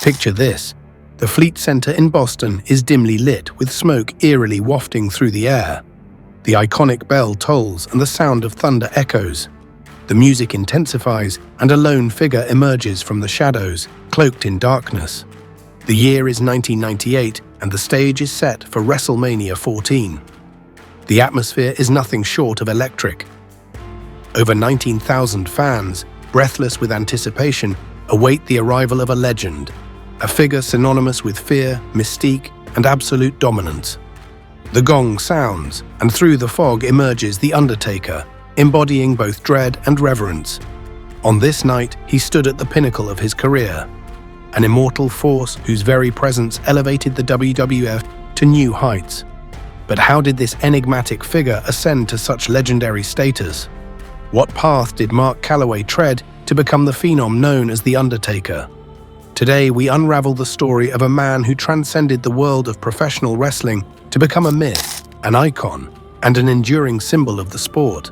Picture this. The Fleet Center in Boston is dimly lit with smoke eerily wafting through the air. The iconic bell tolls and the sound of thunder echoes. The music intensifies and a lone figure emerges from the shadows, cloaked in darkness. The year is 1998 and the stage is set for WrestleMania 14. The atmosphere is nothing short of electric. Over 19,000 fans, breathless with anticipation, await the arrival of a legend, a figure synonymous with fear, mystique, and absolute dominance. The gong sounds, and through the fog emerges the Undertaker, embodying both dread and reverence. On this night, he stood at the pinnacle of his career, an immortal force whose very presence elevated the WWF to new heights. But how did this enigmatic figure ascend to such legendary status? What path did Mark Calaway tread to become the phenom known as The Undertaker? Today, we unravel the story of a man who transcended the world of professional wrestling to become a myth, an icon, and an enduring symbol of the sport.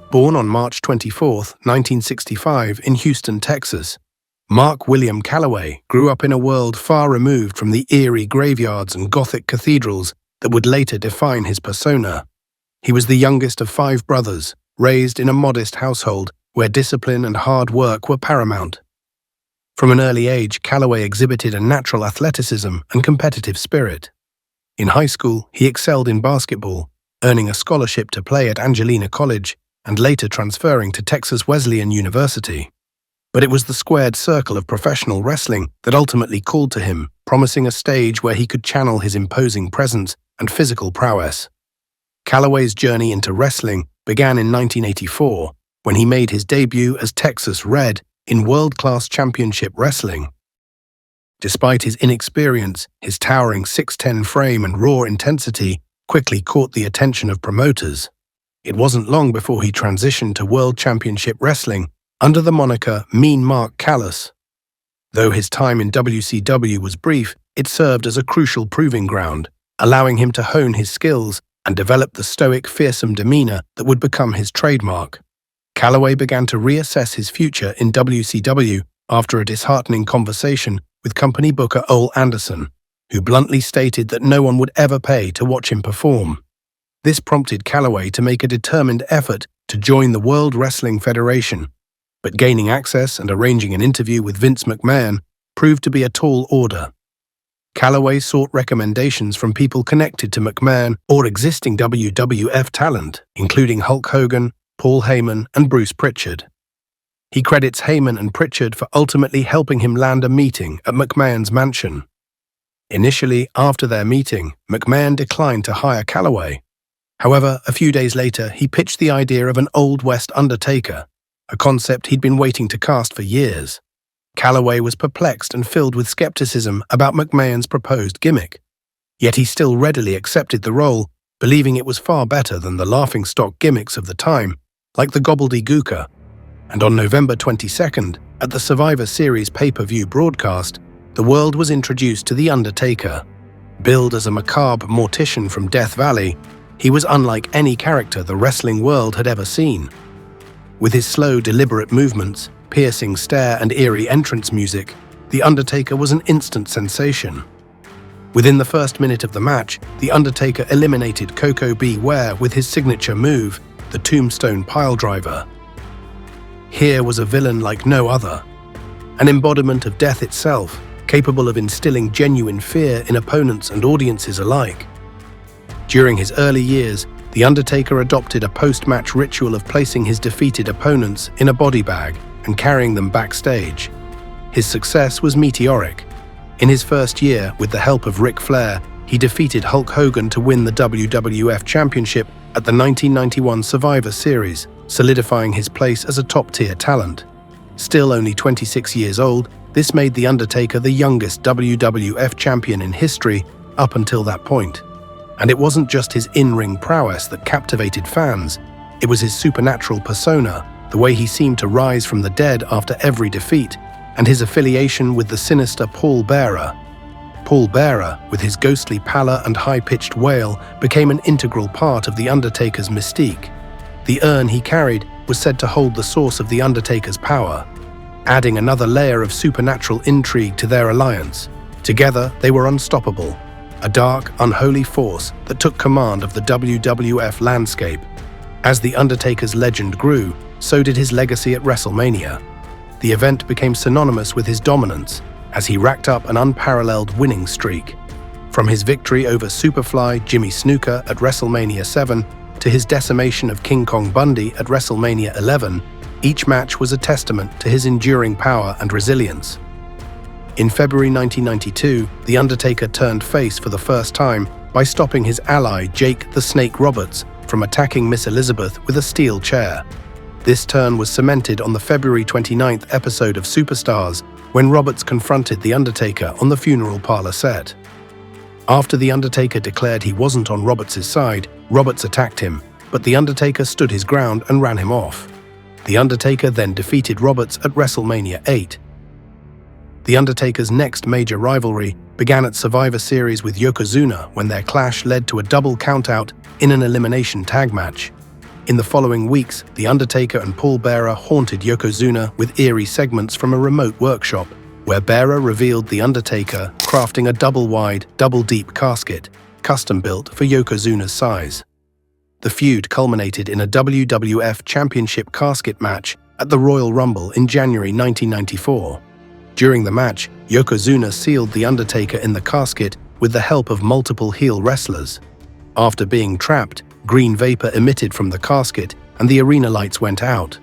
Born on March 24, 1965, in Houston, Texas, Mark William Calaway grew up in a world far removed from the eerie graveyards and Gothic cathedrals that would later define his persona. He was the youngest of 5 brothers, raised in a modest household where discipline and hard work were paramount. From an early age, Calaway exhibited a natural athleticism and competitive spirit. In high school, he excelled in basketball, earning a scholarship to play at Angelina College and later transferring to Texas Wesleyan University. But it was the squared circle of professional wrestling that ultimately called to him, promising a stage where he could channel his imposing presence and physical prowess. Calaway's journey into wrestling began in 1984, when he made his debut as Texas Red in world-class championship wrestling. Despite his inexperience, his towering 6'10" frame and raw intensity quickly caught the attention of promoters. It wasn't long before he transitioned to World Championship Wrestling under the moniker Mean Mark Calaway. Though his time in WCW was brief, it served as a crucial proving ground, allowing him to hone his skills and develop the stoic, fearsome demeanor that would become his trademark. Calaway began to reassess his future in WCW after a disheartening conversation with company booker Ole Anderson, who bluntly stated that no one would ever pay to watch him perform. This prompted Calaway to make a determined effort to join the World Wrestling Federation, but gaining access and arranging an interview with Vince McMahon proved to be a tall order. Calaway sought recommendations from people connected to McMahon or existing WWF talent, including Hulk Hogan, Paul Heyman, and Bruce Pritchard. He credits Heyman and Pritchard for ultimately helping him land a meeting at McMahon's mansion. Initially, after their meeting, McMahon declined to hire Calaway. However, a few days later, he pitched the idea of an Old West Undertaker, a concept he'd been waiting to cast for years. Calaway was perplexed and filled with skepticism about McMahon's proposed gimmick. Yet he still readily accepted the role, believing it was far better than the laughingstock gimmicks of the time, like the gobbledygooker. And on November 22nd, at the Survivor Series pay-per-view broadcast, the world was introduced to The Undertaker. Billed as a macabre mortician from Death Valley, he was unlike any character the wrestling world had ever seen. With his slow, deliberate movements, piercing stare and eerie entrance music, The Undertaker was an instant sensation. Within the first minute of the match, The Undertaker eliminated Coco B. Ware with his signature move, the Tombstone Piledriver. Here was a villain like no other, an embodiment of death itself, capable of instilling genuine fear in opponents and audiences alike. During his early years, The Undertaker adopted a post-match ritual of placing his defeated opponents in a body bag and carrying them backstage. His success was meteoric. In his first year, with the help of Ric Flair, he defeated Hulk Hogan to win the WWF Championship at the 1991 Survivor Series, solidifying his place as a top-tier talent. Still only 26 years old, this made The Undertaker the youngest WWF champion in history up until that point. And it wasn't just his in-ring prowess that captivated fans, it was his supernatural persona, the way he seemed to rise from the dead after every defeat, and his affiliation with the sinister Paul Bearer. Paul Bearer, with his ghostly pallor and high-pitched wail, became an integral part of The Undertaker's mystique. The urn he carried was said to hold the source of The Undertaker's power. adding another layer of supernatural intrigue to their alliance. Together, they were unstoppable, a dark, unholy force that took command of the WWF landscape. As The Undertaker's legend grew, so did his legacy at WrestleMania. The event became synonymous with his dominance, as he racked up an unparalleled winning streak. From his victory over Superfly Jimmy Snuka at WrestleMania 7 to his decimation of King Kong Bundy at WrestleMania 11, each match was a testament to his enduring power and resilience. In February 1992, The Undertaker turned face for the first time by stopping his ally Jake the Snake Roberts from attacking Miss Elizabeth with a steel chair. This turn was cemented on the February 29th episode of Superstars, when Roberts confronted The Undertaker on the funeral parlor set. After The Undertaker declared he wasn't on Roberts' side, Roberts attacked him, but The Undertaker stood his ground and ran him off. The Undertaker then defeated Roberts at WrestleMania 8. The Undertaker's next major rivalry began at Survivor Series with Yokozuna when their clash led to a double countout in an elimination tag match. In the following weeks, The Undertaker and Paul Bearer haunted Yokozuna with eerie segments from a remote workshop, where Bearer revealed The Undertaker crafting a double-wide, double-deep casket, custom-built for Yokozuna's size. The feud culminated in a WWF Championship casket match at the Royal Rumble in January 1994. During the match, Yokozuna sealed The Undertaker in the casket with the help of multiple heel wrestlers. After being trapped, green vapor emitted from the casket and the arena lights went out.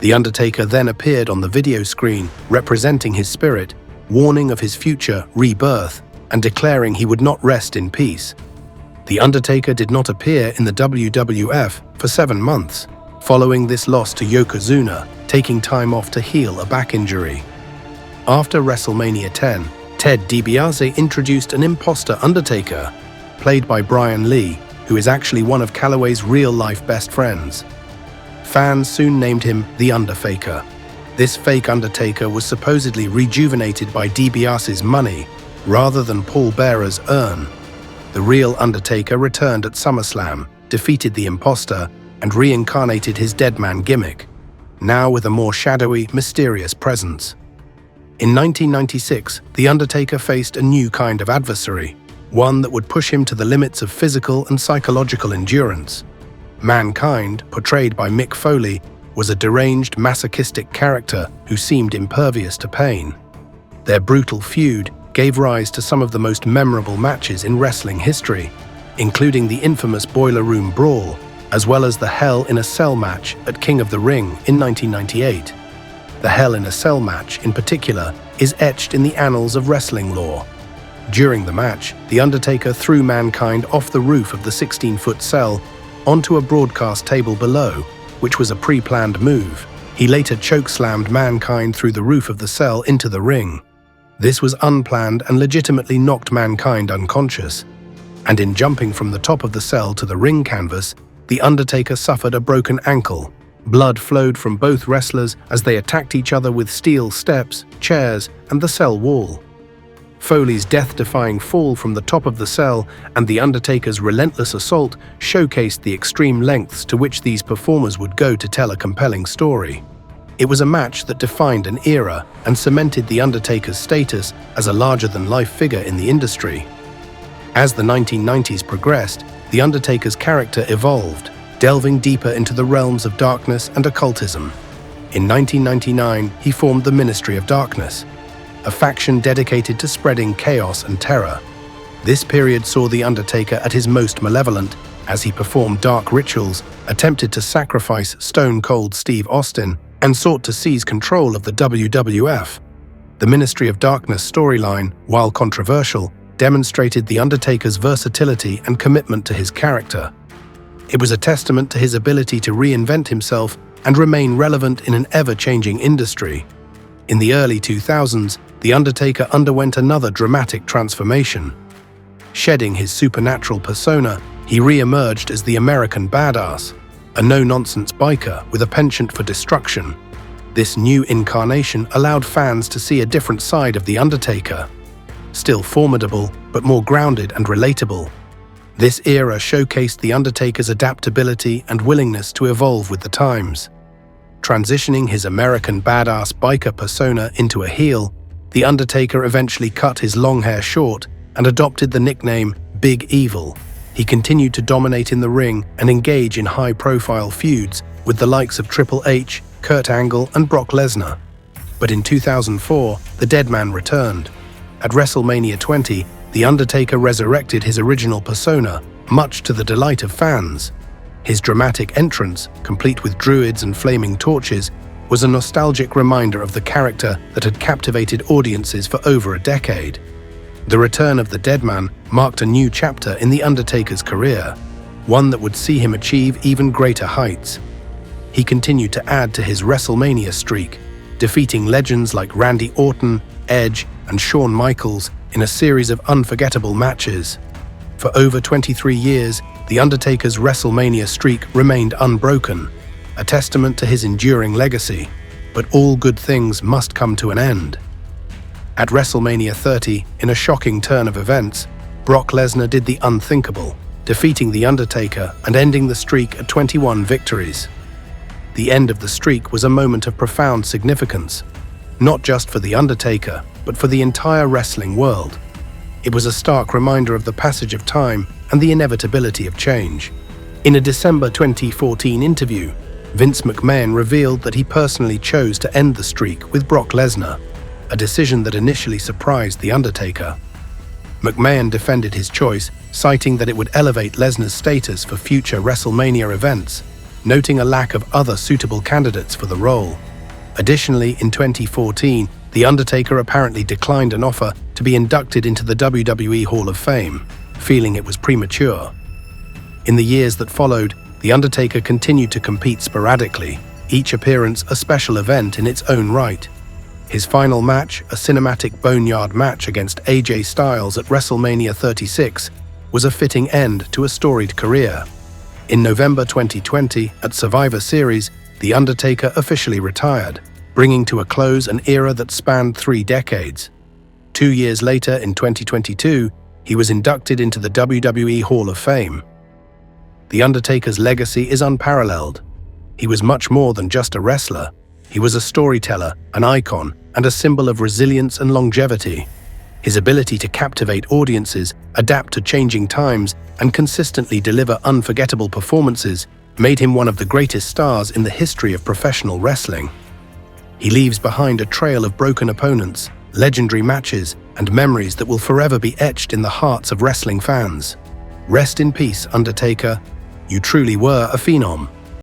The Undertaker then appeared on the video screen, representing his spirit, warning of his future rebirth, and declaring he would not rest in peace. The Undertaker did not appear in the WWF for 7 months, following this loss to Yokozuna, taking time off to heal a back injury. After WrestleMania 10, Ted DiBiase introduced an imposter Undertaker, played by Brian Lee, who is actually one of Calaway's real-life best friends. Fans soon named him the Underfaker. This fake Undertaker was supposedly rejuvenated by DiBiase's money, rather than Paul Bearer's urn. The real Undertaker returned at SummerSlam, defeated the imposter, and reincarnated his Deadman gimmick, now with a more shadowy, mysterious presence. In 1996, The Undertaker faced a new kind of adversary, one that would push him to the limits of physical and psychological endurance. Mankind, portrayed by Mick Foley, was a deranged, masochistic character who seemed impervious to pain. Their brutal feud gave rise to some of the most memorable matches in wrestling history, including the infamous Boiler Room Brawl, as well as the Hell in a Cell match at King of the Ring in 1998. The Hell in a Cell match, in particular, is etched in the annals of wrestling lore. During the match, The Undertaker threw Mankind off the roof of the 16-foot cell onto a broadcast table below, which was a pre-planned move. He later chokeslammed Mankind through the roof of the cell into the ring. This was unplanned and legitimately knocked Mankind unconscious. And in jumping from the top of the cell to the ring canvas, The Undertaker suffered a broken ankle. Blood flowed from both wrestlers as they attacked each other with steel steps, chairs, and the cell wall. Foley's death-defying fall from the top of the cell and The Undertaker's relentless assault showcased the extreme lengths to which these performers would go to tell a compelling story. It was a match that defined an era and cemented The Undertaker's status as a larger-than-life figure in the industry. As the 1990s progressed, The Undertaker's character evolved, delving deeper into the realms of darkness and occultism. In 1999, he formed the Ministry of Darkness, a faction dedicated to spreading chaos and terror. This period saw The Undertaker at his most malevolent, as he performed dark rituals, attempted to sacrifice Stone Cold Steve Austin, and sought to seize control of the WWF. The Ministry of Darkness storyline, while controversial, demonstrated The Undertaker's versatility and commitment to his character. It was a testament to his ability to reinvent himself and remain relevant in an ever-changing industry. In the early 2000s, The Undertaker underwent another dramatic transformation. Shedding his supernatural persona, he re-emerged as the American Badass, a no-nonsense biker with a penchant for destruction. This new incarnation allowed fans to see a different side of The Undertaker. Still formidable, but more grounded and relatable. This era showcased The Undertaker's adaptability and willingness to evolve with the times. Transitioning his American badass biker persona into a heel, The Undertaker eventually cut his long hair short and adopted the nickname Big Evil. He continued to dominate in the ring and engage in high-profile feuds with the likes of Triple H, Kurt Angle, and Brock Lesnar. But in 2004, the Deadman returned. At WrestleMania 20, The Undertaker resurrected his original persona, much to the delight of fans. His dramatic entrance, complete with druids and flaming torches, was a nostalgic reminder of the character that had captivated audiences for over a decade. The return of the Deadman marked a new chapter in The Undertaker's career, one that would see him achieve even greater heights. He continued to add to his WrestleMania streak, defeating legends like Randy Orton, Edge, and Shawn Michaels in a series of unforgettable matches. For over 23 years, The Undertaker's WrestleMania streak remained unbroken, a testament to his enduring legacy. But all good things must come to an end. At WrestleMania 30, in a shocking turn of events, Brock Lesnar did the unthinkable, defeating The Undertaker and ending the streak at 21 victories. The end of the streak was a moment of profound significance, not just for The Undertaker, but for the entire wrestling world. It was a stark reminder of the passage of time and the inevitability of change. In a December 2014 interview, Vince McMahon revealed that he personally chose to end the streak with Brock Lesnar, a decision that initially surprised The Undertaker. McMahon defended his choice, citing that it would elevate Lesnar's status for future WrestleMania events, noting a lack of other suitable candidates for the role. Additionally, in 2014, The Undertaker apparently declined an offer to be inducted into the WWE Hall of Fame, feeling it was premature. In the years that followed, The Undertaker continued to compete sporadically, each appearance a special event in its own right. His final match, a cinematic boneyard match against AJ Styles at WrestleMania 36, was a fitting end to a storied career. In November 2020, at Survivor Series, The Undertaker officially retired, bringing to a close an era that spanned 3 decades. 2 years later, in 2022, he was inducted into the WWE Hall of Fame. The Undertaker's legacy is unparalleled. He was much more than just a wrestler. He was a storyteller, an icon, and a symbol of resilience and longevity. His ability to captivate audiences, adapt to changing times, and consistently deliver unforgettable performances made him one of the greatest stars in the history of professional wrestling. He leaves behind a trail of broken opponents, legendary matches, and memories that will forever be etched in the hearts of wrestling fans. Rest in peace, Undertaker. You truly were a phenom.